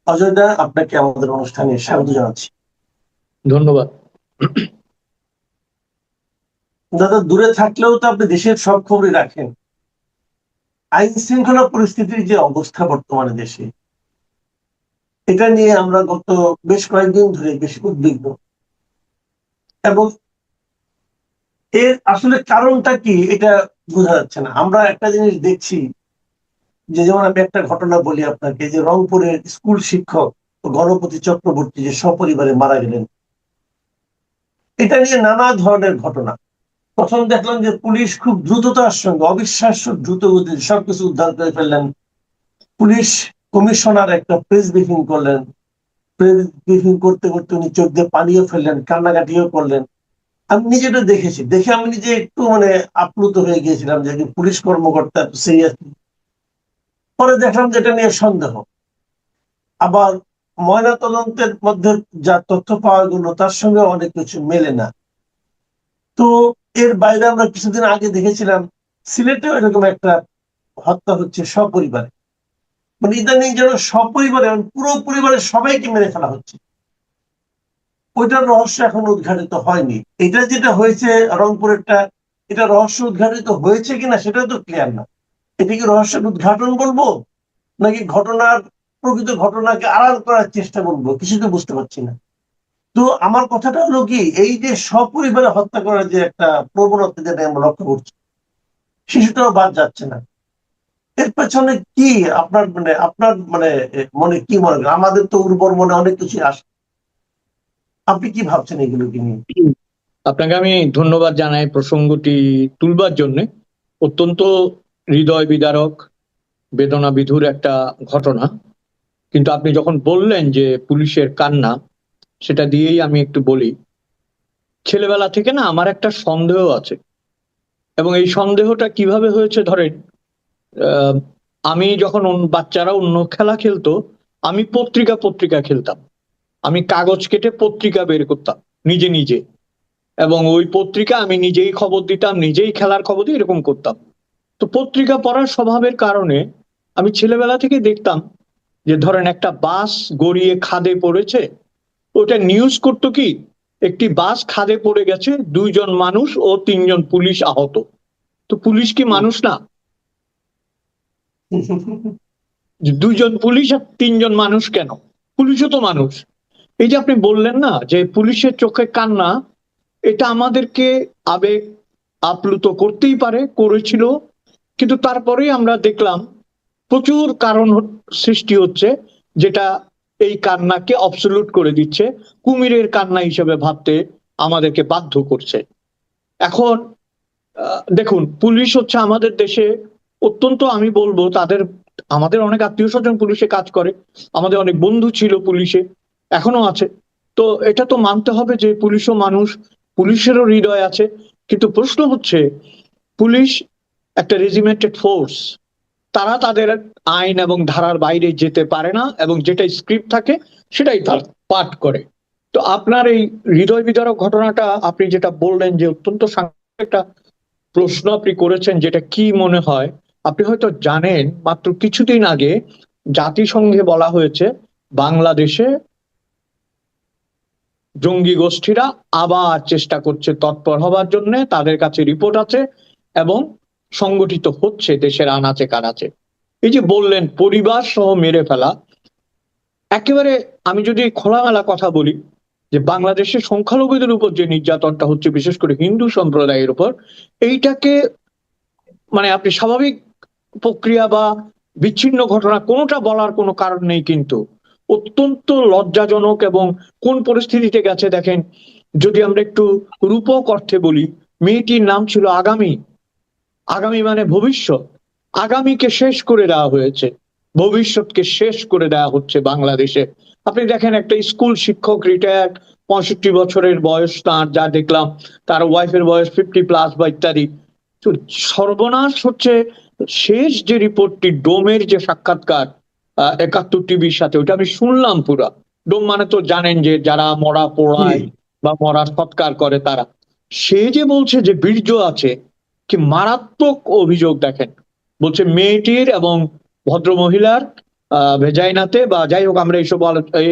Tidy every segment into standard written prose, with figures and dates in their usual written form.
অজয় দা, আপনাকে আমাদের অনুষ্ঠানে স্বাগত জানাচ্ছি। ধন্যবাদ। দাদা, দূরে থাকলেও তো আপনি দেশের সব খবরই রাখেন। আইন শৃঙ্খলা পরিস্থিতির যে অবস্থা বর্তমানে দেশে, এটা নিয়ে আমরা গত বেশ কয়েকদিন ধরে বেশ উদ্বিগ্ন। এবং এর আসলে কারণটা কি এটা বোঝা যাচ্ছে না। আমরা একটা জিনিস দেখছি, যে যেমন আমি একটা ঘটনা বলি আপনাকে, যে রংপুরের স্কুল শিক্ষক গণপতি চক্রবর্তী যে সপরিবারে মারা গেলেন, এটা নিয়ে নানা ধরনের ঘটনা। প্রথম দেখলাম যে পুলিশ খুব দ্রুততার সঙ্গে, অবিশ্বাস্য দ্রুত গতিতে সবকিছু উদ্ধার করে ফেললেন। পুলিশ কমিশনার একটা প্রেস ব্রিফিং করলেন। প্রেস ব্রিফিং করতে করতে উনি চোখ দিয়ে পানিও ফেললেন, কান্নাকাটিও করলেন। আমি নিজেটা দেখেছি, দেখে আমি নিজে একটু আপ্লুত হয়ে গিয়েছিলাম যে একজন পুলিশ কর্মকর্তা সিরিয়াসলি। পরে দেখলাম যে এটা নিয়ে সন্দেহ। আবার ময়না তদন্তের মধ্যে যা তথ্য পাওয়া গেল তার সঙ্গে অনেক কিছু মেলে না। তো এর বাইরে আমরা কিছুদিন আগে দেখেছিলাম সিলেটেও এরকম একটা হত্যা হচ্ছে সপরিবারে। ইদানিং যেন সপরিবারে, পুরো পরিবারের সবাইকে মেরে ফেলা হচ্ছে। ওইটার রহস্য এখন উদ্ঘাটিত হয়নি। এটা যেটা হয়েছে রংপুরেরটা, এটা রহস্য উদ্ঘাটিত হয়েছে কিনা সেটাও তো ক্লিয়ার না। এটা কি রহস্যের উদ্ঘাটন বলবো, নাকি ঘটনার প্রকৃত ঘটনাকে আড়াল করার চেষ্টা বলবো, কিছু তো বুঝতে পারছি না। তো আমার কথাটা হলো কি, এই যে সপরিবারে হত্যা করার যে একটা প্রবণতা যেটা আমরা লক্ষ্য করছি, শিশুটাও বাদ যাচ্ছে না। এর পেছনে কি আপনার মনে কি মনে করেন? আমাদের তো উর্বর মনে অনেক কিছু আসে। আপনি কি ভাবছেন এগুলোকে নিয়ে? আপনাকে আমি ধন্যবাদ জানাই প্রসঙ্গটি তুলবার জন্য। অত্যন্ত হৃদয় বিদারক, বেদনা বিধুর একটা ঘটনা। কিন্তু আপনি যখন বললেন যে পুলিশের কান্না, সেটা দিয়েই আমি একটু বলি। ছেলেবেলা থেকে না আমার একটা সন্দেহ আছে, এবং এই সন্দেহটা কিভাবে হয়েছে ধরেন, আহ, আমি যখন বাচ্চারা অন্য খেলা খেলতো, আমি পত্রিকা পত্রিকা খেলতাম। আমি কাগজ কেটে পত্রিকা বের করতাম নিজে নিজে, এবং ওই পত্রিকা আমি নিজেই খবর দিতাম, নিজেই খেলার খবর দিয়ে এরকম করতাম। তো পত্রিকা পড়ার স্বভাবের কারণে আমি ছেলেবেলা থেকে দেখতাম যে ধরেন একটা বাস গড়িয়ে খাদে পড়েছে, ওটা নিউজ করতো কি, একটি বাস খাদে পড়ে গেছে, 2 জন মানুষ ও 3 জন পুলিশ আহত। তো পুলিশ কি মানুষ না? যে 2 জন পুলিশ আর 3 জন মানুষ কেন? পুলিশও তো মানুষ। এই যে আপনি বললেন না যে পুলিশের চোখে কান্না, এটা আমাদেরকে আবেগ আপ্লুত করতেই পারে, করেছিল। কিন্তু তারপরেই আমরা দেখলাম প্রচুর কারণ সৃষ্টি হচ্ছে, যেটা এই কান্নাকে অবসলিউট করে দিচ্ছে, কুমিরের কান্না হিসেবে ভাবতে আমাদেরকে বাধ্য করছে। এখন দেখুন, পুলিশ হচ্ছে আমাদের দেশে অত্যন্ত, আমি বলবো তাদের, আমাদের অনেক আত্মীয় স্বজন পুলিশে কাজ করে, আমাদের অনেক বন্ধু ছিল পুলিশে, এখনো আছে। তো এটা তো মানতে হবে যে পুলিশও মানুষ, পুলিশেরও হৃদয় আছে। কিন্তু প্রশ্ন হচ্ছে, পুলিশ একটা রেজিমেন্টেড ফোর্স, তারা তাদের আইন এবং ধারার বাইরে যেতে পারে না, এবং যেটা স্ক্রিপ্ট থাকে সেটাই তার পাঠ করে। তো আপনার এই হৃদয় বিদারক ঘটনাটা আপনি যেটা বললেন, যে অত্যন্ত সাংঘাতিক একটা প্রশ্ন আপনি করেছেন, যেটা কি মনে হয়, আপনি হয়তো জানেন মাত্র কিছুদিন আগে জাতিসংঘে বলা হয়েছে বাংলাদেশে জঙ্গি গোষ্ঠীরা আবার চেষ্টা করছে তৎপর হবার জন্য, তাদের কাছে রিপোর্ট আছে এবং সংগঠিত হচ্ছে দেশের আনাচে কানাচে। এই যে বললেন পরিবার সহ মেরে ফেলা, একেবারে আমি যদি খোলামেলা কথা বলি, যে বাংলাদেশের সংখ্যালঘুদের উপর যে নির্যাতনটা হচ্ছে, বিশেষ করে হিন্দু সম্প্রদায়ের উপর, এইটাকে আপনি স্বাভাবিক প্রক্রিয়া বা বিচ্ছিন্ন ঘটনা কোনোটা বলার কোনো কারণ নেই, কিন্তু অত্যন্ত লজ্জাজনক। এবং কোন পরিস্থিতিতে গেছে দেখেন, যদি আমরা একটু রূপক অর্থে বলি, মেয়েটির নাম ছিল আগামী। আগামী মানে ভবিষ্যৎ। আগামীকে শেষ করে দেওয়া হয়েছে, ভবিষ্যৎকে শেষ করে দেওয়া হচ্ছে বাংলাদেশে। আপনি দেখেন একটা স্কুল শিক্ষক, রিটায়ার্ড, 65 বছরের বয়স তার, যা দেখলাম তার ওয়াইফের বয়স 50+ বা ইত্যাদি। তো সর্বনাশ হচ্ছে। শেষ যে রিপোর্টটি, ডোমের যে সাক্ষাৎকার 71 টিভির সাথে, ওটা আমি শুনলাম পুরা। ডোম মানে তো জানেন যে যারা মরা পোড়ায় বা মরার সৎকার করে তারা। সে যে বলছে যে বীর্য আছে, কি মারাত্মক অভিযোগ দেখেন। বলছে মেয়েটির এবং ভদ্র মহিলার ভেজাইনাতে বা যাই হোক, আমরা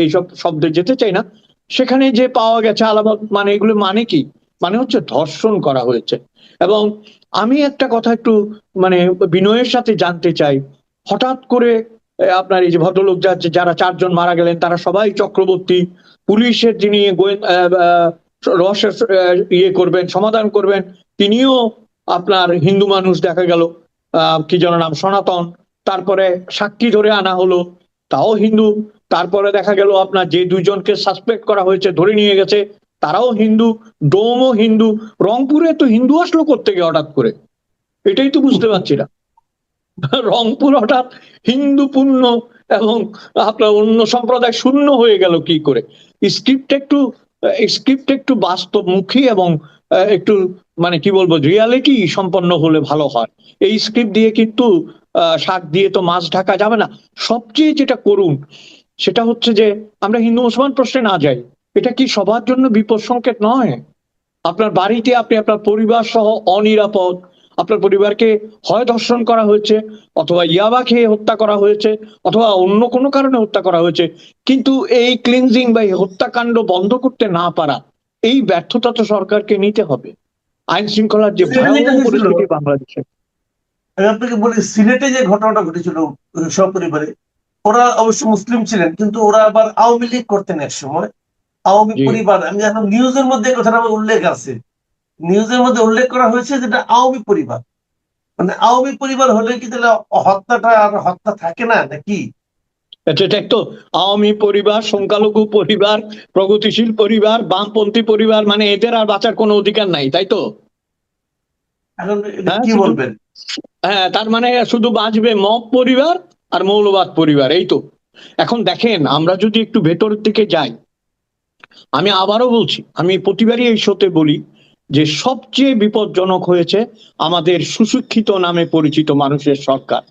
এইসব শব্দে যেতে চাই না। সেখানে যে পাওয়া গেছে আলামত, মানে এগুলো মানে কি? মানে হচ্ছে ধর্ষণ করা হয়েছে। এবং আমি একটা কথা একটু মানে বিনয়ের সাথে জানতে চাই, হঠাৎ করে আপনার এই যে ভদ্রলোক যারা 4 জন মারা গেলেন, তারা সবাই চক্রবর্তী, পুলিশের যিনি রহস্য ইয়ে করবেন, সমাধান করবেন, তিনিও আপনার হিন্দু মানুষ দেখা গেল। কি যেন নাম, সনাতন। তারপরে সাক্ষী ধরে আনা হলো, তাও হিন্দু। তারপরে দেখা গেল আপনার যে 2 জনকে সাসপেক্ট করা হয়েছে, ধরে নিয়ে গেছে, তারাও হিন্দু। ডোমও হিন্দু। রংপুরে তো হিন্দু আসলো কোত্থেকে হঠাৎ করে? এটাই তো বুঝতে পারছি না। রংপুর হঠাৎ হিন্দুপূর্ণ এবং আপনার অন্য সম্প্রদায় শূন্য হয়ে গেল কি করে? স্ক্রিপ্ট একটু বাস্তবমুখী এবং একটু মানে কি বলবো, রিয়ালিটি সম্পন্ন হলে ভালো হয়। এই স্ক্রিপ্ট দিয়ে কিন্তু শাক দিয়ে তো মাছ ঢাকা যাবে না। সবচেয়ে যেটা করুন সেটা হচ্ছে যে আমরা হিন্দু মুসলমান প্রশ্নে না যাই। এটা কি সবার জন্য বিপদ সংকেত নয়? আপনার বাড়িতে আপনি আপনার পরিবার সহ অনিরাপদ, আপনার পরিবারকে হয় ধর্ষণ করা হয়েছে, অথবা ইয়াবা খেয়ে হত্যা করা হয়েছে, অথবা অন্য কোনো কারণে হত্যা করা হয়েছে, কিন্তু এই ক্লিনজিং বা এই হত্যাকাণ্ড বন্ধ করতে না পারা, এই ব্যর্থতা তো সরকারকে নিতে হবে। আইন শৃঙ্খলার যে সিলেটে যেটা ভয়াবহ হয়েছিল, পরিস্থিতি বাংলাদেশে। আমি আপনাকে বলি, সিলেটে যে ঘটনাটা ঘটেছিল সপরিবারে, ওরা অবশ্য মুসলিম ছিলেন, কিন্তু ওরা আবার আওয়ামী লীগ করতেন এক সময়। আওয়ামী জি, পরিবার, আমি এখন নিউজের মধ্যে এই কথাটা আমার উল্লেখ আছে, নিউজের মধ্যে উল্লেখ করা হয়েছে যেটা আওয়ামী পরিবার। মানে আওয়ামী পরিবার হলে কি তাহলে হত্যাটা আর হত্যা থাকে না নাকি? এটা তো আওয়ামী পরিবার, সংখ্যালঘু পরিবার, প্রগতিশীল পরিবার, বামপন্থী পরিবার, মানে এদের আর বাঁচার কোনো অধিকার নাই, তাই তো? এখন এটা হ্যাঁ, কি শুধু বলবেন? হ্যাঁ, তার মানে শুধু বাঁচবে মব পরিবার আর মৌলবাদ পরিবার, এই তো। এখন দেখেন, আমরা যদি একটু ভেতরের দিকে যাই, আমি আবারও বলছি, আমি প্রতিবারই এই শোতে বলি যে সবচেয়ে বিপজ্জনক হয়েছে আমাদের সুশিক্ষিত নামে পরিচিত মানুষের সরকার।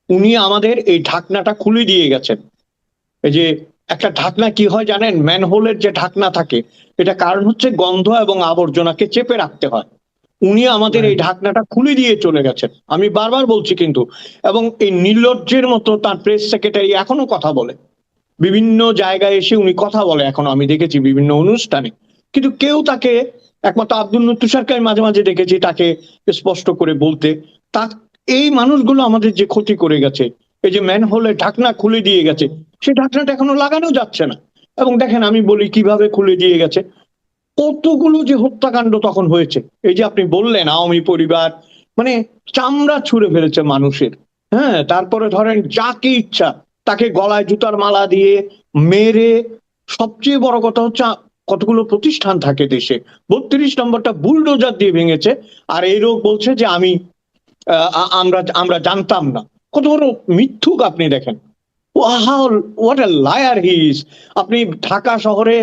উনি আমাদের এই ঢাকনাটা খুলে দিয়ে গেছেন। এই যে একটা ঢাকনা কি হয় জানেন, ম্যানহোলের যে ঢাকনা থাকে, এটা কারণ হচ্ছে গন্ধ এবং আবর্জনাকে চেপে রাখতে হয়। উনি আমাদের এই ঢাকনাটা খুলে দিয়ে চলে গেছেন, আমি বারবার বলছি কিন্তু। এবং এই নির্লজ্জের মতো তার প্রেস সেক্রেটারি এখনো কথা বলে, বিভিন্ন জায়গায় এসে উনি কথা বলে এখনো, আমি দেখেছি বিভিন্ন অনুষ্ঠানে। কিন্তু কেউ তাকে, একমাত্র আব্দুল তুষারকে আমি মাঝে মাঝে দেখেছি তাকে স্পষ্ট করে বলতে। তা এই মানুষগুলো আমাদের যে ক্ষতি করে গেছে, এই যে ম্যানহোলের ঢাকনা খুলে দিয়ে গেছে, সেই ঢাকনাটা এখনো লাগানো যাচ্ছে না। এবং দেখেন, আমি বলি কিভাবে খুলে দিয়ে গেছে। কতগুলো যে হত্যাকাণ্ড তখন হয়েছে, এই যে আপনি বললেন আওয়ামী পরিবার, মানে চামড়া ছুঁড়ে ফেলেছে মানুষের। হ্যাঁ, তারপরে ধরেন যাকে ইচ্ছা তাকে গলায় জুতার মালা দিয়ে মেরে। সবচেয়ে বড় কথা হচ্ছে কতগুলো প্রতিষ্ঠান থাকে দেশে, 32 নম্বরটা বুলডোজার দিয়ে ভেঙেছে। আর এই লোক বলছে যে আমরা আমরা জানতাম না। কত বড় মিথ্যুক আপনি দেখেন। What a liar he is. আপনি ঢাকা শহরে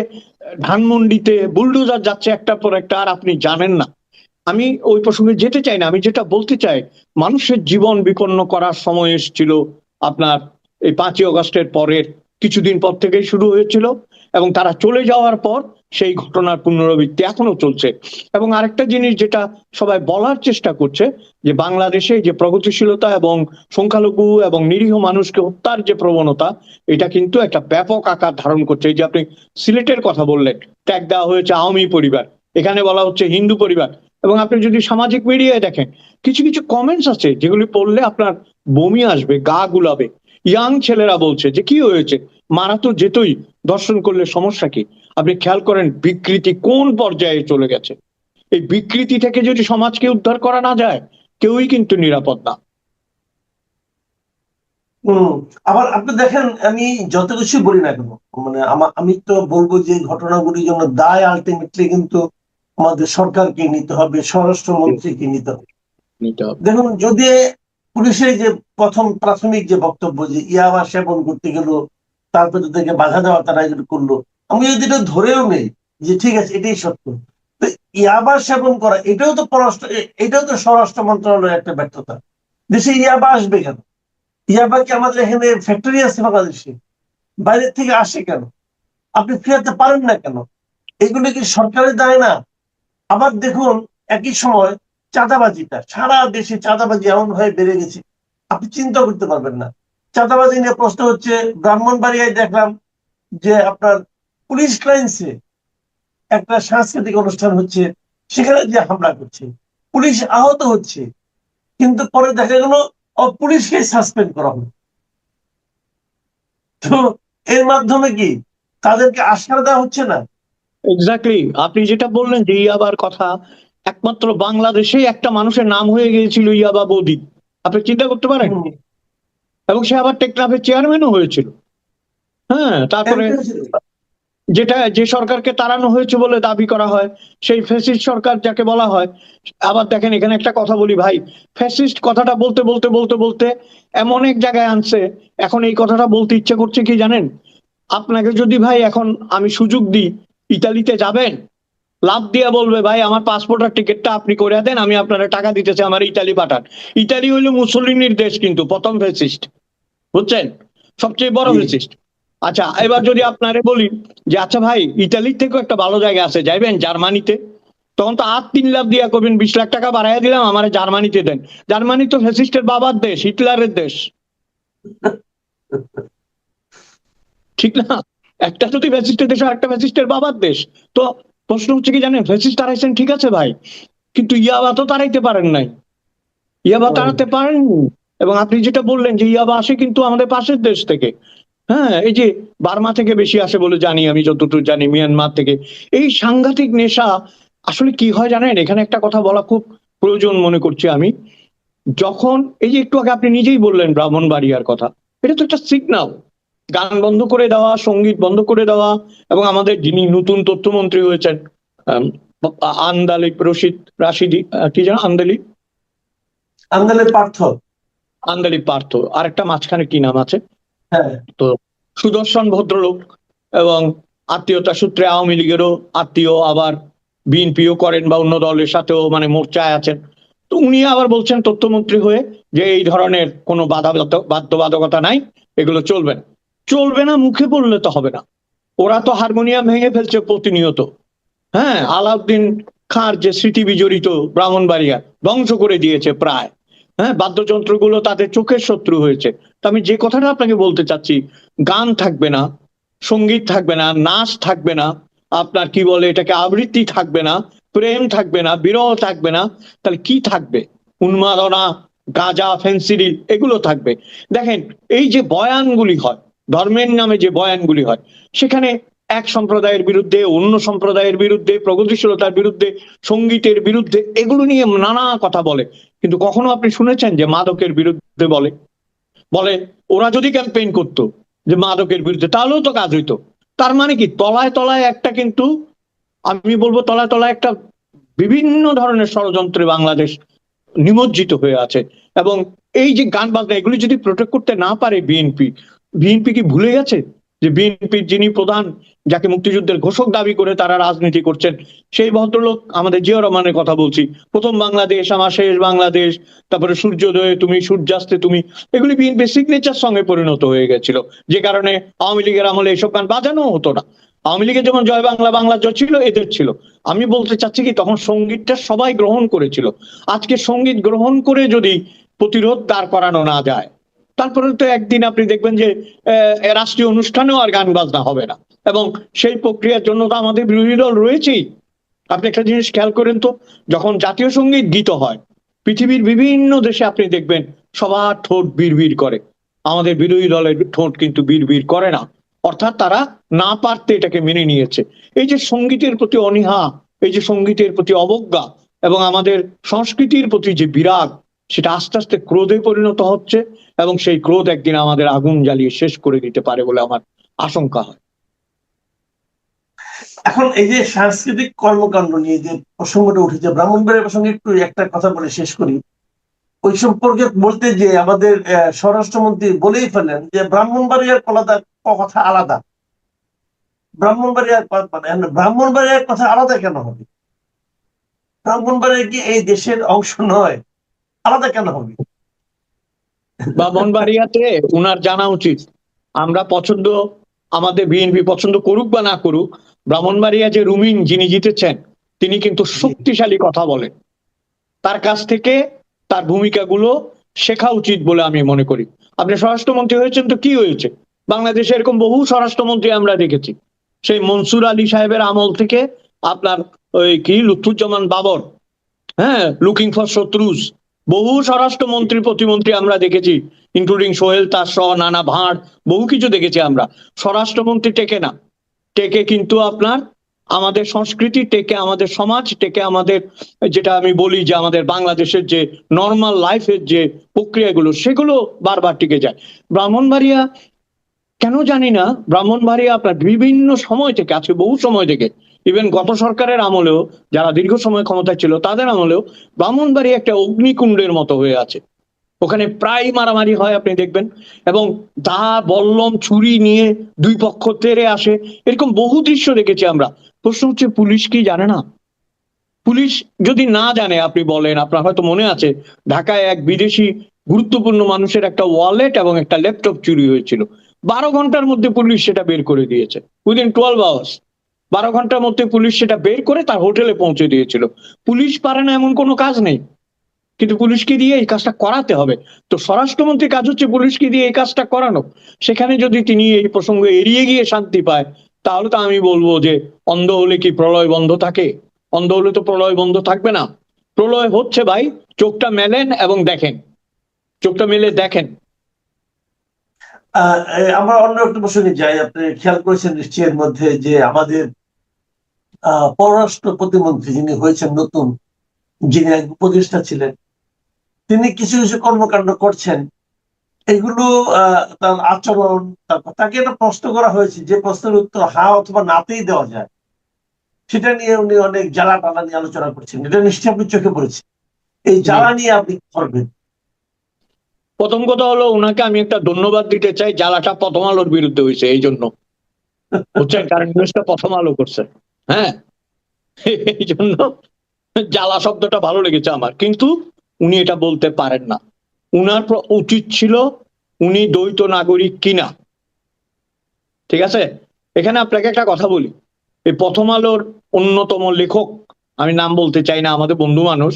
ধানমন্ডিতে বুলডোজার যাচ্ছে একটার পর একটা, আর আপনি জানেন না। আমি ওই প্রসঙ্গে যেতে চাই না, আমি যেটা বলতে চাই, মানুষের জীবন বিপন্ন করার সময় এসেছিল আপনার এই 5ই আগস্টের পরের কিছুদিন পর থেকেই শুরু হয়েছিল। এবং তারা চলে যাওয়ার পর সেই ঘটনার পুনরাবৃত্তি এখনো চলছে। এবং আরেকটা জিনিস যেটা সবাই বলার চেষ্টা করছে, যে বাংলাদেশে যে প্রগতিশীলতা এবং সংখ্যালঘু এবং নিরীহ মানুষকে হত্যার যে প্রবণতা, এটা কিন্তু একটা ব্যাপক আকার ধারণ করছে। এই যে আপনি সিলেটের কথা বললেন, ট্যাগ দেওয়া হয়েছে আওয়ামী পরিবার, এখানে বলা হচ্ছে হিন্দু পরিবার। এবং আপনি যদি সামাজিক মিডিয়ায় দেখেন, কিছু কিছু কমেন্টস আছে যেগুলি পড়লে আপনার বমি আসবে, গা গুলাবে। ইয়াং ছেলেরা বলছে যে কি হয়েছে, মারা তো যেতই, দর্শন করলে সমস্যা কি? আপনি খেয়াল করেন বিকৃতি কোন পর্যায়ে চলে গেছে। এই বিকৃতি থেকে যদি সমাজকে উদ্ধার করা না যায়, কেউই কিন্তু নিরাপদ না। হম। আবার আপনি দেখেন, আমি যত কিছু বলি না কেন, মানে আমি তো বলবো যে ঘটনাগুলির জন্য দায় আলটিমেটলি কিন্তু আমাদের সরকারকে নিতে হবে, স্বরাষ্ট্রমন্ত্রীকে নিতে হবে। নিতে হবে। দেখুন, যদি পুলিশের যে প্রথম প্রাথমিক যে বক্তব্য যে ইয়াবা সেবন করতে গেল, তারপরে তাদেরকে বাধা দেওয়া, তারা এগুলো করলো, আমি যদি এটা ধরেও নেই যে ঠিক আছে এটাই সত্য, তো ইয়াবা সেবন করা এটাও তো স্বরাষ্ট্র মন্ত্রণালয়ের একটা ব্যর্থতা। দেশে ইয়াবা আসবে কেন? ইয়াবা কি আমাদের এখানে ফ্যাক্টরি আছে বাংলাদেশে? বাইরের থেকে আসে কেন? আপনি ফেরাতে পারেন না কেন? এগুলো কি সরকারের দায় না? আবার দেখুন, একই সময় চাঁদাবাজিটা, সারা দেশে চাঁদাবাজি এমন ভাবে বেড়ে গেছে আপনি চিন্তা করতে পারবেন না। চাঁদাবাজি নিয়ে প্রশ্ন হচ্ছে। ব্রাহ্মণবাড়িয়ায় দেখলাম যে আপনার পুলিশ লাইন্সে একটা সাংস্কৃতিক অনুষ্ঠান হচ্ছে, সেখানে যে হামলা করছে, পুলিশ আহত হচ্ছে, কিন্তু পরে দেখা গেল পুলিশকে সাসপেন্ড করা হলো। তো এর মাধ্যমে কি তাদেরকে আশ্রয় দেওয়া হচ্ছে না? এক্স্যাক্টলি, আপনি যেটা বললেন যে ইয়াবার কথা, একমাত্র বাংলাদেশে একটা মানুষের নাম হয়ে গিয়েছিল ইয়াবা বৌদি, আপনি চিন্তা করতে পারেন। হুম, এবং সে আবার টেকনাফের চেয়ারম্যানও হয়েছিল। হ্যাঁ, তারপরে এমপি ছিল। যেটা যে সরকারকে তাড়ানো হয়েছে বলে দাবি করা হয়, সেই ফ্যাসিস্ট সরকার যাকে বলা হয়। আবার দেখেন, এখানে একটা কথা বলি ভাই, ফ্যাসিস্ট কথাটা বলতে বলতে বলতে বলতে এমন এক জায়গায় আনছে, এখন এই কথাটা বলতে ইচ্ছে করছে কি জানেন? আপনাকে যদি ভাই এখন আমি সুযোগ দিই, ইতালিতে যাবেন, লাভ দিয়ে বলবে ভাই আমার পাসপোর্ট আর টিকিটটা আপনি করে দেন, আমি আপনারা টাকা দিতেছি, আমার ইতালি পাঠান। ইতালি হইলো মুসলিনীর দেশ, কিন্তু প্রথম ফ্যাসিস্ট, বুঝছেন, সবচেয়ে বড় জি। ফ্যাসিস্ট। আচ্ছা, এবার যদি আপনারে বলি যে আচ্ছা ভাই, ইতালির থেকেও একটা ভালো জায়গা আছে, যাইবেন জার্মানিতে, তখন তো আর 3 লাখ দিয়া করবেন, 20 লাখ টাকা বাড়াইয়া দিলাম, আমার জার্মানিতে দেন। জার্মানি তো ফ্যাসিস্টের বাবার দেশ, হিটলারের দেশ, ঠিক না? একটা যদি ফ্যাসিস্টের দেশ, আর একটা ফ্যাসিস্টের বাবার দেশ। তো প্রশ্ন হচ্ছে কি জানেন, ফ্যাসিস্ট তাড়াইছেন ঠিক আছে ভাই, কিন্তু ইয়াবা তো তাড়াইতে পারেন নাই, ইয়াবা তাড়াতে পারেননি। এবং আপনি যেটা বললেন যে ইয়াবা আসে কিন্তু আমাদের পাশের দেশ থেকে। হ্যাঁ, এই যে বার্মা থেকে বেশি আসে বলে জানি আমি, যতটুকু জানি মিয়ানমার থেকে। এই সাংঘাতিক নেশা আসলে কি হয় জানেন, এখানে একটা কথা বলা খুব প্রয়োজন মনে করছি আমি। যখন এই যে একটু আগে আপনি নিজেই বললেন ব্রাহ্মণবাড়িয়ার কথা, এটা তো একটা সিগন্যাল। গান বন্ধ করে দেওয়া, সঙ্গীত বন্ধ করে দেওয়া, এবং আমাদের যিনি নতুন তথ্যমন্ত্রী হয়েছেন, আম, আন্দালিব রশিদ রাশিদি, কি যেন আন্দালিব, আন্দোলনের পার্থ। আন্দালিব পার্থ, আরেকটা মাঝখানে কি নাম আছে, হ্যাঁ, তো সুদর্শন ভদ্রলোক, এবং আত্মীয়তা সূত্রে আওয়ামী লীগেরও আত্মীয়, আবার বিএনপিও করেন বা অন্য দলের সাথেও মানে মোর্চায় আছেন। তো উনি আবার বলছেন তথ্যমন্ত্রী হয়ে যে এই ধরনের কোনো বাধ্যবাধকতা নাই, এগুলো চলবে না। চলবে না মুখে বললে তো হবে না, ওরা তো হারমোনিয়াম ভেঙে ফেলছে প্রতিনিয়ত। হ্যাঁ, আলাউদ্দিন খাঁর যে স্মৃতি বিজড়িত ব্রাহ্মণবাড়িয়া ধ্বংস করে দিয়েছে প্রায়। হ্যাঁ, বাদ্যযন্ত্রগুলো তাদের চোখের শত্রু হয়েছে। তো আমি যে কথাটা আপনাকে বলতে চাচ্ছি, গান থাকবে না, সঙ্গীত থাকবে না, নাচ থাকবে না, আপনার কি বলে এটাকে আবৃত্তি থাকবে না, প্রেম থাকবে না, বিরহ থাকবে না, তাহলে কি থাকবে? উন্মাদনা, গাঁজা, ফেন্সিডিল, এগুলো থাকবে। দেখেন, এই যে বয়ানগুলি হয়, ধর্মের নামে যে বয়ানগুলি হয়, সেখানে এক সম্প্রদায়ের বিরুদ্ধে, অন্য সম্প্রদায়ের বিরুদ্ধে, প্রগতিশীলতার বিরুদ্ধে, সঙ্গীতের বিরুদ্ধে, এগুলো নিয়ে নানা কথা বলে। কিন্তু কখনো আপনি শুনেছেন যে মাদকের বিরুদ্ধে বলে? বলে ওরা যদি ক্যাম্পেইন করতো যে মাদকের বিরুদ্ধে, তাহলেও তো কাজ হইতো। তার মানে কি, তলায় তলায় একটা কিন্তু, আমি বলবো তলায় তলায় একটা বিভিন্ন ধরনের ষড়যন্ত্রে বাংলাদেশ নিমজ্জিত হয়ে আছে। এবং এই যে গান বাজনা, এগুলি যদি প্রোটেক্ট করতে না পারে বিএনপি, বিএনপি কি ভুলে গেছে যে বিএনপির যিনি প্রধান, যাকে মুক্তিযুদ্ধের ঘোষক দাবি করে তারা রাজনীতি করছেন, সেই ভদ্রলোক, আমাদের জিয়া রহমানের কথা বলছি, প্রথম বাংলাদেশ আমার শেষ বাংলাদেশ, তারপরে সূর্যোদয়ে তুমি, সূর্যাস্তে তুমি, এগুলি বিএনপির সিগনেচার সঙ্গে পরিণত হয়ে গেছিল, যে কারণে আওয়ামী লীগের আমলে এইসব গান বাজানো হতো না। আওয়ামী লীগের যেমন জয় বাংলা, বাংলা জয় ছিল, এদের ছিল। আমি বলতে চাচ্ছি কি, তখন সঙ্গীতটা সবাই গ্রহণ করেছিল। আজকে সঙ্গীত গ্রহণ করে যদি প্রতিরোধ দাঁড় করানো না যায়, তারপরে তো একদিন আপনি দেখবেন যে রাষ্ট্রীয় অনুষ্ঠানেও আর গান বাজনা হবে না। এবং সেই প্রক্রিয়ার জন্য তো আমাদের বিরোধী দল রয়েছেই। আপনি একটা জিনিস খেয়াল করেন তো, যখন জাতীয় সঙ্গীত গীত হয়, পৃথিবীর বিভিন্ন দেশে আপনি দেখবেন সবার ঠোঁট বিড়বিড় করে, আমাদের বিরোধী দলের ঠোঁট কিন্তু বিড়বিড় করে না। অর্থাৎ তারা না পারতে এটাকে মেনে নিয়েছে। এই যে সঙ্গীতের প্রতি অনীহা, এই যে সঙ্গীতের প্রতি অবজ্ঞা, এবং আমাদের সংস্কৃতির প্রতি যে বিরাগ, সেটা আস্তে আস্তে ক্রোধে পরিণত হচ্ছে, এবং সেই ক্রোধ একদিন আমাদের আগুন জ্বালিয়ে শেষ করে দিতে পারে বলে আমার আশঙ্কা হয়। এখন এই যে সাংস্কৃতিক কর্মকাণ্ড নিয়ে যে প্রসঙ্গটা উঠেছে, ব্রাহ্মণবাড়িয়ার প্রসঙ্গে একটু একটা কথা বলে শেষ করি। ওই সম্পর্কে বলতে যে আমাদের স্বরাষ্ট্রমন্ত্রী বলেই ফেলেন যে ব্রাহ্মণবাড়িয়ার কথা আলাদা। ব্রাহ্মণবাড়িয়ার কথা আলাদা কেন হবে? ব্রাহ্মণবাড়িয়া কি এই দেশের অংশ নয়? আলাদা কেন হবে? ব্রাহ্মণবাড়িয়াতে উনার জানা উচিত, আমরা পছন্দ, আমাদের বিএনপি পছন্দ করুক বা না করুক, ব্রাহ্মণবাড়িয়া যে রুমিন যিনি জিতেছেন, তিনি কিন্তু শক্তিশালী কথা বলেন। তার কাছ থেকে তার ভূমিকাগুলো শেখা উচিত বলে আমি মনে করি। আপনি স্বরাষ্ট্রমন্ত্রী হয়েছেন তো কি হয়েছে? বাংলাদেশে এরকম বহু স্বরাষ্ট্রমন্ত্রী আমরা দেখেছি। সেই মনসুর আলী সাহেবের আমল থেকে আপনার ওই কি লুৎফুজ্জামান বাবর, হ্যাঁ, লুকিং ফর শত্রুস, বহু স্বরাষ্ট্রমন্ত্রী প্রতিমন্ত্রী আমরা দেখেছি, ইনক্লুডিং সোহেল তার সহ নানা ভাঁড়, বহু কিছু দেখেছি আমরা। স্বরাষ্ট্রমন্ত্রী টেকে না, টেকে কিন্তু আপনার আমাদের সংস্কৃতি, টেকে আমাদের সমাজ, টেকে আমাদের যেটা আমি বলি যে আমাদের বাংলাদেশের যে নর্মাল লাইফের যে প্রক্রিয়াগুলো সেগুলো বারবার টিকে যায়। ব্রাহ্মণবাড়িয়া কেন জানি না, ব্রাহ্মণবাড়িয়া আপনার বিভিন্ন সময় থেকে, আজকে বহু সময় থেকে, ইভেন গত সরকারের আমলেও যারা দীর্ঘ সময় ক্ষমতায় ছিল তাদের আমলেও ব্রাহ্মণবাড়িয়া একটা অগ্নিকুণ্ডের মতো হয়ে আছে। ওখানে প্রায় মারামারি হয় আপনি দেখবেন, এবং দা বল্লম ছুরি নিয়ে দুই পক্ষ তেড়ে আসে, এরকম বহু দৃশ্য দেখেছি আমরা। প্রশ্ন হচ্ছে পুলিশ কি জানে না? পুলিশ যদি না জানে, আপনি বলেন, আপনার হয়তো মনে আছে ঢাকায় এক বিদেশি গুরুত্বপূর্ণ মানুষের একটা ওয়ালেট এবং একটা ল্যাপটপ চুরি হয়েছিল, 12 ঘন্টার মধ্যে পুলিশ সেটা বের করে দিয়েছে, উইদিন 12 আওয়ার্স। 12 ঘন্টার মধ্যে পুলিশ সেটা বের করে তার হোটেলে পৌঁছে দিয়েছিল। পুলিশ পারে না এমন কোনো কাজ নেই, কিন্তু পুলিশকে দিয়ে এই কাজটা করাতে হবে। তো স্বরাষ্ট্রমন্ত্রীর কাজ হচ্ছে পুলিশকে দিয়ে এই কাজটা করানো। সেখানে যদি তিনি এই প্রসঙ্গ এড়িয়ে গিয়ে শান্তি পায়, তাহলে তো আমি বলবো যে অন্ধ হলে কি প্রলয় বন্ধ থাকে? অন্ধ হলে তো প্রলয় বন্ধ থাকবে না। প্রলয় হচ্ছে ভাই, চোখটা মেলেন এবং দেখেন, চোখটা মেলে দেখেন। আমরা অন্য একটা প্রসঙ্গে যাই। আপনি খেয়াল করেছেন নিশ্চয়ই এর মধ্যে যে আমাদের পররাষ্ট্র প্রতিমন্ত্রী যিনি হয়েছেন নতুন, যিনি এক উপদেষ্টা ছিলেন, তিনি কিছু কিছু কর্মকাণ্ড করছেন, এগুলো তার আচরণ, তাকে একটা প্রশ্ন করা হয়েছে, যে প্রশ্নের উত্তর হ্যাঁ অথবা নাতেই দেওয়া যায়, সেটা নিয়ে উনি অনেক জ্বালা টালা নিয়ে আলোচনা করছেন। এটা নিশ্চয়ই আপনি চোখে পড়েছে। এই জ্বালা নিয়ে আপনি কি করবেন? প্রথম কথা হলো, ওনাকে আমি একটা ধন্যবাদ দিতে চাই, জ্বালাটা প্রথম আলোর বিরুদ্ধে হয়েছে এই জন্য, বুঝছেন, কারণ নিউজটা প্রথম আলো করছে। হ্যাঁ, এই জন্য জ্বালা শব্দটা ভালো লেগেছে আমার। কিন্তু উনি এটা বলতে পারেন না। উনার উচিত ছিল, উনি দ্বৈত নাগরিক কিনা। ঠিক আছে, এখানে আপনাকে একটা কথা বলি, এই প্রথম আলোর অন্যতম লেখক, আমি নাম বলতে চাই না, আমাদের বন্ধু মানুষ,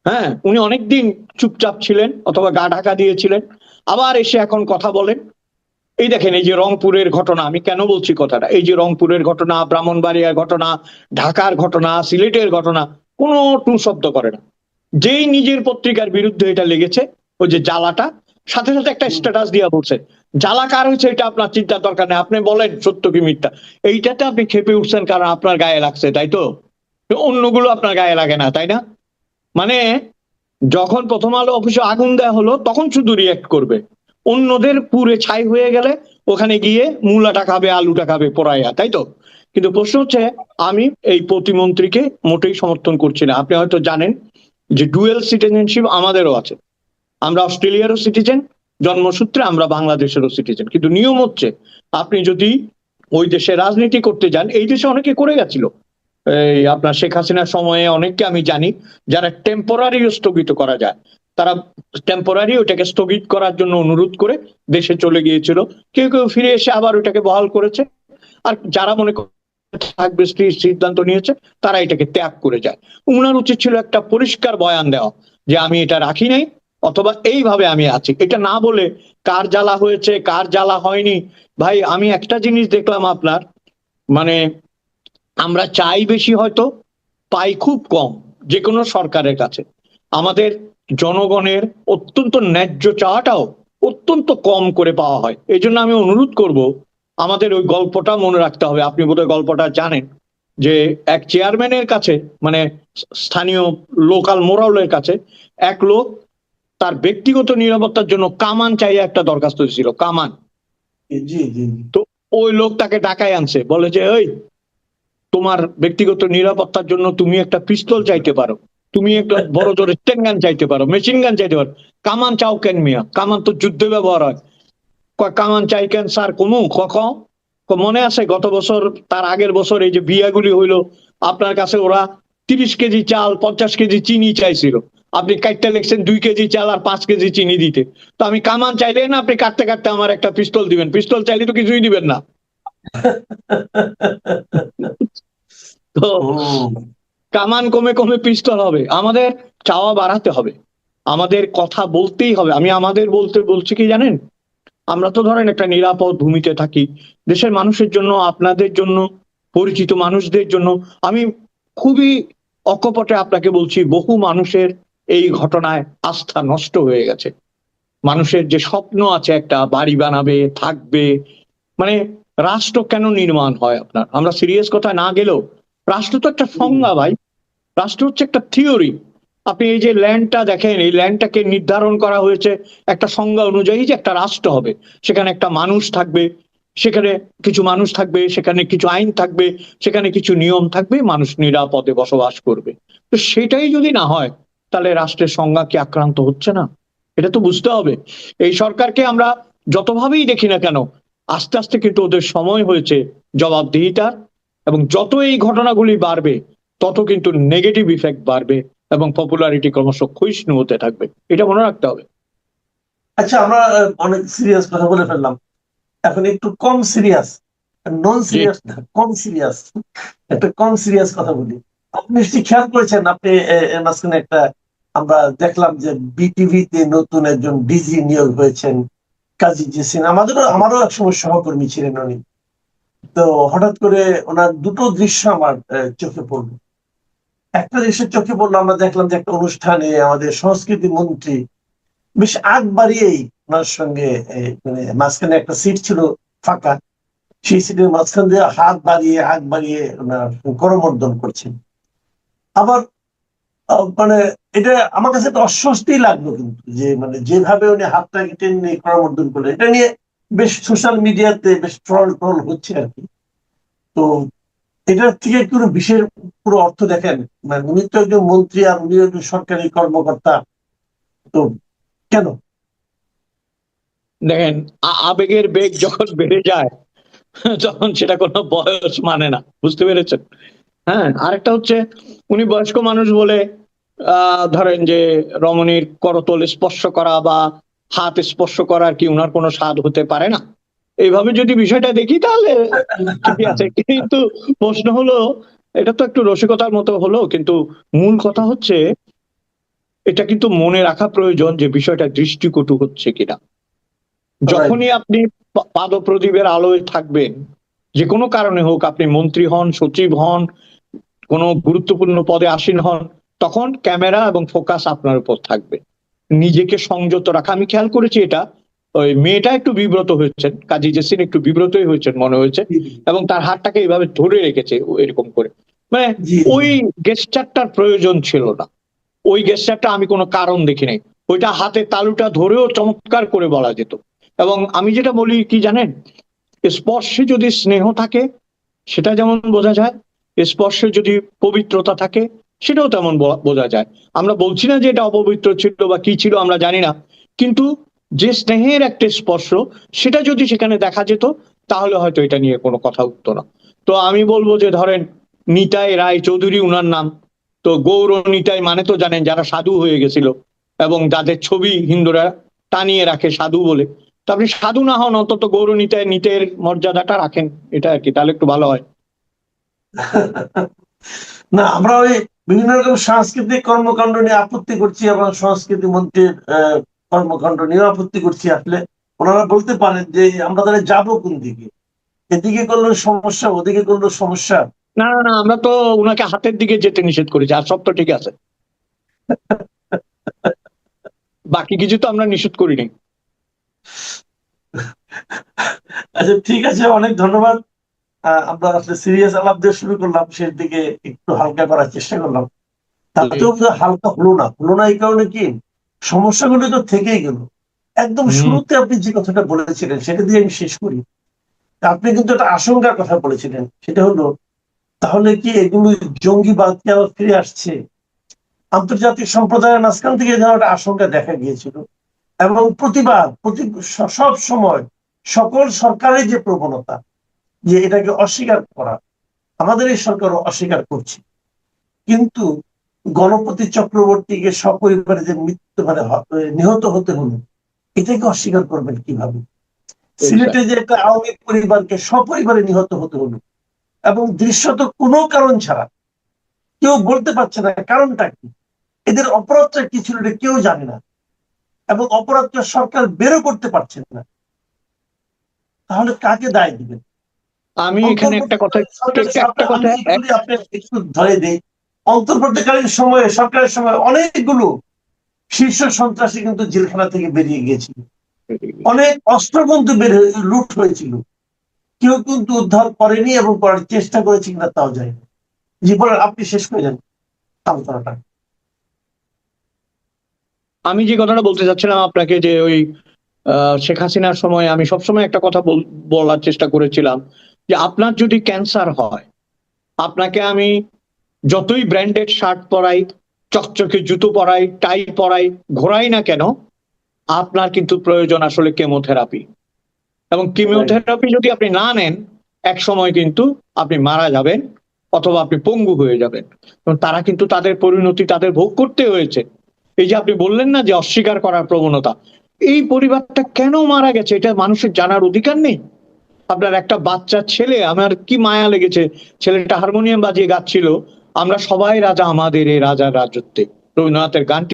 হ্যাঁ, উনি অনেকদিন চুপচাপ ছিলেন অথবা গা ঢাকা দিয়েছিলেন, আবার এসে এখন কথা বলেন। এই দেখেন, এই যে রংপুরের ঘটনা, আমি কেন বলছি কথাটা, এই যে রংপুরের ঘটনা, ব্রাহ্মণবাড়িয়ার ঘটনা, ঢাকার ঘটনা, সিলেটের ঘটনা, কোনো টু শব্দ করে না। যেই নিজের পত্রিকার বিরুদ্ধে এটা লেগেছে, ওই যে জ্বালাটা, সাথে সাথে একটা স্ট্যাটাস দিয়া বলছে জ্বালা কার হয়েছে এটা আপনার চিন্তার দরকার নেই, আপনি বলেন সত্য কি মিথ্যা। এইটাতে আপনি খেপে উঠছেন কারণ আপনার গায়ে লাগছে, তাই তো? অন্যগুলো আপনার গায়ে লাগে না, তাই না? মানে যখন প্রথম আলো অফিসে আগুন দেওয়া হলো তখন শুধু রিয়েক্ট করবে, অন্যদের পুরে ছাই হয়ে গেলে ওখানে গিয়ে মূলাটা খাবে, আলুটা খাবে পোড়াইয়া, তাই তো? কিন্তু প্রশ্ন হচ্ছে, আমি এই প্রতিমন্ত্রীকে মোটেই সমর্থন করছি না। আপনি হয়তো জানেন যে ডুয়েল সিটিজেনশিপ আমাদেরও আছে, আমরা অস্ট্রেলিয়ারও সিটিজেন, জন্মসূত্রে আমরা বাংলাদেশেরও সিটিজেন, কিন্তু নিয়ম হচ্ছে আপনি যদি ওই দেশে রাজনীতি করতে যান, এই দেশে অনেকে করে গেছিল, এই আপনার শেখ হাসিনার সময়ে অনেককে আমি জানি যারা টেম্পোরারি স্থগিত করা যায়, তারা টেম্পোরারি ওটাকে স্থগিত করার জন্য অনুরোধ করে দেশে চলে গিয়েছিল, কেউ কেউ ফিরে এসে আবার ওটাকে বহাল করেছে, আর যারা মনে থাকবে সিদ্ধান্ত নিয়েছে তারা এটাকে ত্যাগ করে যায়। উনার উচিত ছিল একটা পরিষ্কার বয়ান দেওয়া যে আমি এটা রাখি নাই, অথবা এইভাবে আমি আছি, এটা না বলে কার জ্বালা হয়েছে কার জ্বালা হয়নি। ভাই আমি একটা জিনিস দেখলাম আপনার, মানে আমরা চাই বেশি, হয়তো পাই খুব কম যে কোনো সরকারের কাছে। আমাদের জনগণের অত্যন্ত ন্যায্য চাওয়াটাও অত্যন্ত কম করে পাওয়া হয়। এই জন্য আমি অনুরোধ করব, আমাদের ওই গল্পটা মনে রাখতে হবে, আপনি বোধহয় গল্পটা জানেন, যে এক চেয়ারম্যানের কাছে, মানে স্থানীয় লোকাল মোরালের কাছে এক লোক তার ব্যক্তিগত নিরাপত্তার জন্য কামান চাইয়ে একটা দরখাস্ত দিয়েছিল, কামান। জি জি। তো ওই লোক তাকে ঢাকায় আনছে, বলে যে ওই তোমার ব্যক্তিগত নিরাপত্তার জন্য তুমি একটা পিস্তল চাইতে পারো, তুমি একটা বড় জোর স্টেন গান চাইতে পারো, মেশিন গান চাইতে পারো, কামান চাও কেন মিয়া? কামান তো যুদ্ধে ব্যবহার হয়। কামান চাই কেন স্যার? কমু কখন মনে আছে গত বছর, তার আগের বছর এই যে বিয়াগুলি হইলো, আপনার কাছে ওরা 30 কেজি চাল 50 কেজি চিনি চাইছিল, আপনি কাটতে লেগছেন 2 কেজি চাল আর 5 কেজি চিনি দিতে। তো আমি কামান চাইলে না, আপনি কাটতে কাটতে আমার একটা পিস্তল দিবেন, পিস্তল চাইলে তো কিছুই দিবেন না। তো কামান কমে কমে পিস্তল হবে, আমাদের চাওয়া বাড়াতে হবে। আমাদের কথা বলতেই হবে। আমি আমাদের বলতে বলছি কি জানেন, আমরা তো ধরেন একটা নিরাপদ ভূমিতে থাকি, দেশের মানুষের জন্য, আপনাদের জন্য, পরিচিত মানুষদের জন্য। আমি খুবই অকপটে আপনাকে বলছি, বহু মানুষের এই ঘটনায় আস্থা নষ্ট হয়ে গেছে। মানুষের যে স্বপ্ন আছে, একটা বাড়ি বানাবে, থাকবে, মানে রাষ্ট্র কেন নির্মাণ হয় আপনার, আমরা সিরিয়াস কথা না গেলেও রাষ্ট্র তো একটা সংজ্ঞা ভাই। রাষ্ট্র হচ্ছে একটা থিওরি। আপনি এই যে ল্যান্ডটা দেখেন, এই ল্যান্ডটাকে নির্ধারণ করা হয়েছে একটা সংজ্ঞা অনুযায়ী যে একটা রাষ্ট্র হবে, সেখানে একটা মানুষ থাকবে, সেখানে কিছু মানুষ থাকবে, সেখানে কিছু আইন থাকবে, সেখানে কিছু নিয়ম থাকবে, মানুষ নিরাপদে বসবাস করবে। তো সেটাই যদি না হয়, তাহলে রাষ্ট্রের সংজ্ঞা কি আক্রান্ত হচ্ছে না? এটা তো বুঝতে হবে। এই সরকারকে আমরা যতভাবেই দেখি না কেন, আস্তে আস্তে কিন্তু ওদের সময় হয়েছে জবাবদিহিতার। এবং যত এই ঘটনাগুলি বাড়বে, তত কিন্তু নেগেটিভ ইফেক্ট বাড়বে এবং পপুলারিটি ক্রমশ ক্ষয়িষ্ণু হতে থাকবে। এটা মনে রাখতে হবে। আচ্ছা, আমরা অনেক সিরিয়াস কথা বলে ফেললাম, এখন একটু কম সিরিয়াস, নন জি। সিরিয়াস না, কম সিরিয়াস, একটা কম সিরিয়াস কথা বলি। আপনি নিশ্চয়ই খেয়াল করেছেন, আপনি এর মাঝখানে একটা আমরা দেখলাম যে বিটিভিতে নতুন একজন ডিজি নিয়োগ হয়েছেন, কাজী জেসিন। আমারও একসময় সহকর্মী ছিলেন উনি। তো হঠাৎ করে ওনার দুটো দৃশ্য আমার চোখে পড়লো। একটা দৃশ্য চোখে পড়লো, আমরা দেখলাম যে একটা অনুষ্ঠানে আমাদের সংস্কৃতি মন্ত্রী বেশ আগ বাড়িয়েই ওনার সঙ্গে মানে মাঝখানে একটা সিট ছিল ফাঁকা, সেই সিটের মাঝখান দিয়ে হাত বাড়িয়ে আগ বাড়িয়ে ওনার করমর্দন করছেন। আবার মানে এটা আমার কাছে একটা অস্বস্তি লাগলো, কিন্তু যে মানে যেভাবে উনি হাতটাকে টেনে করমর্দন করলেন, এটা নিয়ে বেশ সোশ্যাল মিডিয়াতে বেশ ট্রল হচ্ছে আর কি। তো এটার থেকে কোনো বিশেষ পুরো অর্থ দেখেন, মানে উনি তো একজন মন্ত্রী আর উনি একজন সরকারি কর্মকর্তা, তো কেন? দেখেন, আবেগের বেগ যখন বেড়ে যায়, তখন সেটা কোনো বয়স মানে না, বুঝতে পেরেছেন? হ্যাঁ, আরেকটা হচ্ছে, উনি বয়স্ক মানুষ বলে ধরেন যে রমণীর করতল স্পর্শ করা বা হাত স্পর্শ করার কি উনার কোনো স্বাদ হতে পারে না? এইভাবে যদি বিষয়টা দেখি তাহলে ঠিকই আছে। কিন্তু প্রশ্ন হলো, এটা তো একটু রসিকতার মতো হলো, কিন্তু মূল কথা হচ্ছে এটা কিন্তু মনে রাখা প্রয়োজন যে বিষয়টা দৃষ্টিকটু হচ্ছে কিনা। Right. যখনই আপনি পাদপ্রদীপের আলোয় থাকবেন, যে কোনো কারণে হোক, আপনি মন্ত্রী হন, সচিব হন, কোনো গুরুত্বপূর্ণ পদে আসীন হন, তখন ক্যামেরা এবং ফোকাস আপনার উপর থাকবে। নিজেকে সংযত রাখা। আমি খেয়াল করেছি এটা, ওই মেয়েটা একটু বিব্রত হয়েছেন, কাজী জেসিন একটু বিব্রতই হয়েছেন মনে হয়েছে, এবং তার হাতটাকে এইভাবে ধরে রেখেছে এরকম করে। মানে জি ওই জি। গেস্টারটার প্রয়োজন ছিল না, ওই গেস্টারটা আমি কোনো কারণ দেখি নাই। ওইটা হাতে তালুটা ধরেও চমৎকার করে বলা যেত। এবং আমি যেটা বলি কি জানেন, স্পর্শে যদি স্নেহ থাকে সেটা যেমন বোঝা যায়, স্পর্শে যদি পবিত্রতা থাকে সেটাও তেমন বোঝা যায়। আমরা বলছি না যে এটা অপবিত্র ছিল বা কি ছিল আমরা জানি না, কিন্তু যে স্নেহের একটা স্পর্শ, সেটা যদি সেখানে দেখা যেত, তাহলে হয়তো এটা নিয়ে কোনো কথা উঠতো না। তো আমি বলবো যে ধরেন, নিতাই রায় চৌধুরী উনার নাম, তো গৌর নিতাই মানে তো জানেন, যারা সাধু হয়ে গেছিল এবং যাদের ছবি হিন্দুরা টানিয়ে রাখে সাধু বলে। তো আপনি সাধু না হন, অন্তত গৌর নিতাই নিতের মর্যাদাটা রাখেন, এটা আর কি, তাহলে একটু ভালো হয়। না, আমরা ওই বিভিন্ন রকম সাংস্কৃতিক কর্মকাণ্ড নিয়ে আপত্তি করছি এবং সংস্কৃতি মন্ত্রীর কর্মকাণ্ড নিয়ে আপত্তি করছি। আসলে ওনারা বলতে পারেন যে আমরা তাহলে যাবো কোন দিকে, এদিকে করলে সমস্যা, ওদিকে করলে সমস্যা। না না না, আমরা তো উনাকে হাতের দিকে যেতে নিষেধ করেছি, আর সব তো ঠিক আছে, বাকি কিছু তো আমরা নিষেধ করিনি। আচ্ছা, ঠিক আছে, অনেক ধন্যবাদ। আমরা আসলে সিরিয়াস আলাপ দিয়ে শুরু করলাম, শেষ দিকে একটু হালকা করার চেষ্টা করলাম, তাতেও হালকা হলো না। এই কারণে কি, সমস্যাগুলো তো থেকেই গেল। একদম হম। শুরুতে আপনি যে কথাটা বলেছিলেন সেটা দিয়ে আমি শেষ করি। আপনি কিন্তু একটা আশঙ্কার কথা বলেছিলেন, সেটা হলো তাহলে কি এগুলো জঙ্গিবাদ কি আবার ফিরে আসছে? আন্তর্জাতিক সম্প্রদায়ের মাঝখান থেকে যেন একটা আশঙ্কা দেখা গিয়েছিল, এবং প্রতিবাদ সব সময় সকল সরকারের যে প্রবণতা যে এটাকে অস্বীকার করা, আমাদের এই সরকারও অস্বীকার করছে। কিন্তু গণপতি চক্রবর্তীকে সপরিবারে যে মৃত্যু মানে নিহত হতে হলো, এটাকে অস্বীকার করবেন কিভাবে? সিলেটে যে একটা আওয়ামী পরিবারকে সপরিবারে নিহত হতে হলো, এবং দৃশ্যত কোনো কারণ ছাড়া, কেউ বলতে পারছে না কারণটা কি। এদের অপরাধটা কি ছিল এটা কেউ জানে না, এবং অপরাধটা সরকার বেরো করতে পারছে না। তাহলে কাকে দায় দিবেন? আমি এখানে একটা কথা আমি একটু ধরে দিই, অন্তর্বর্তীকালীন সময়ে সরকারের সময় অনেকগুলো শীর্ষ সন্ত্রাসী কিন্তু জেলখানা থেকে বেরিয়ে গিয়েছিল, অনেক অস্ত্র কিন্তু লুট হয়েছিল, কেউ কিন্তু উদ্ধার করেনি এবং করার চেষ্টা করেছে কিনা তাও যায় না। জীবনের আপনি শেষ করে যান আলোচনাটা। আমি যে কথাটা বলতে চাচ্ছিলাম আপনাকে, যে ওই শেখ হাসিনার সময় আমি সবসময় একটা কথা বলার চেষ্টা করেছিলাম, যে আপনার যদি ক্যান্সার হয়, আপনাকে আমি যতই ব্র্যান্ডেড শার্ট পরাই, চকচকে জুতো পরাই, টাই পরাই, ঘোরাই না কেন, আপনার কিন্তু প্রয়োজন আসলে কেমোথেরাপি। এবং কেমোথেরাপি যদি আপনি না নেন, এক সময় কিন্তু আপনি মারা যাবেন অথবা আপনি পঙ্গু হয়ে যাবেন। এবং তারা কিন্তু তাদের পরিণতি তাদের ভোগ করতে হয়েছে। এই যে আপনি বললেন না যে অস্বীকার করার প্রবণতা, এই পরিবারটা কেন মারা গেছে এটা মানুষের জানার অধিকার নেই? আপনার একটা বাচ্চা ছেলে, আমার কি মায়া লেগেছে, ছেলেটা হারমোনিয়াম বাজিয়ে গাচ্ছিল, আমরা সবাই রাজা আমাদের এই রাজার রাজত্বে, রবীন্দ্রনাথের গানটি